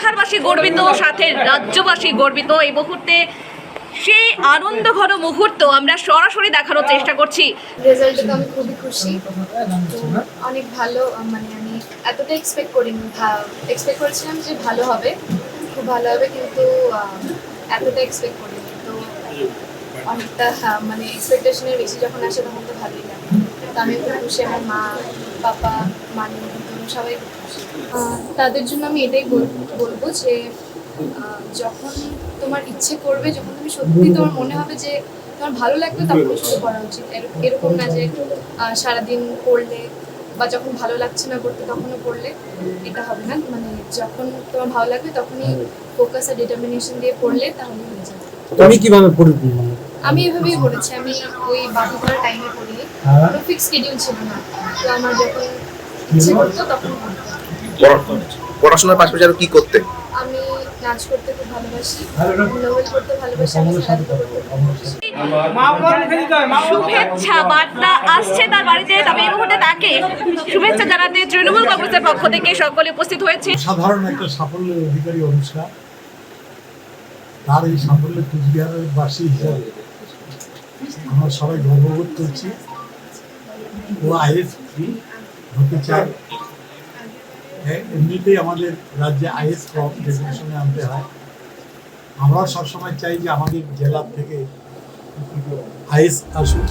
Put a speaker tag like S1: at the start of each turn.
S1: কাছাড়বাসী গর্বিত, সাথে রাজ্যবাসী গর্বিত। এই মুহূর্তে সেই আনন্দঘন মুহূর্ত আমরা সরাসরি দেখানোর চেষ্টা করছি।
S2: রেজাল্টে তো আমি খুবই খুশি, অনেক ভালো। মানে আমি এতটা এক্সপেক্ট করিনি, এক্সপেক্ট করেছিলাম যে ভালো হবে, খুব ভালো হবে, কিন্তু এতটা এক্সপেক্ট করিনি। তো অনেকটা মানে এক্সপেকটেশনের বেশি যখন আসে তখন তো ভালোই লাগে। তো আমি খুব খুশি, আমার মা, পাপা, মানে সবাই খুব খুশি। তাদের জন্য আমি এটাই বলবো যে যখন তোমার ইচ্ছে করবে, যখন তুমি সত্যি তোমার মনে হবে যে তোমার ভালো লাগবে, তখন শুরু করা উচিত। এরকম না যে সারাদিন পড়লে বা যখন ভালো লাগছে না করতে তখনও পড়লে, এটা হবে না। মানে যখন তোমার ভালো লাগবে তখনই ফোকাস আর ডিটারমিনেশন দিয়ে পড়লে তাহলে হয়ে যাবে।
S3: তুমি কিভাবে পড়ি?
S2: আমি এভাবেই পড়েছি, আমি ওই বাকি করার টাইমে পড়ি, কোনো ফিক্স শিডিউল ছিল না। তো আমার যখন ইচ্ছে করতো তখন পড়তাম।
S4: পড়াশোনার পাশাপাশি আর কি করতে?
S2: আমি নাচ করতে খুব ভালোবাসি, নোবেল করতে ভালোবাসি, আমি খেলাধুলা করতে ভালোবাসি।
S1: শুভেচ্ছা বার্তা আসছে তার বাড়িতে, তবে এই মুহূর্তে তাকে শুভেচ্ছা জানাতে তৃণমূল কংগ্রেসের পক্ষ থেকে সকলে উপস্থিত হয়েছে।
S3: সাধারণ একটা সাফল্যের অধিকারী অনুষ্কা, তার এই সাফল্যের কুচবিহারের বাসী হিসাবে আমরা সবাই গর্ববোধ করছি। ও আইএস হতে চায়। এমনিতেই আমাদের রাজ্যে আইএস কম, ডেফিনেশনে আনতে হয়। আমরা সবসময় চাই যে আমাদের জেলা থেকে আইএস আসুক।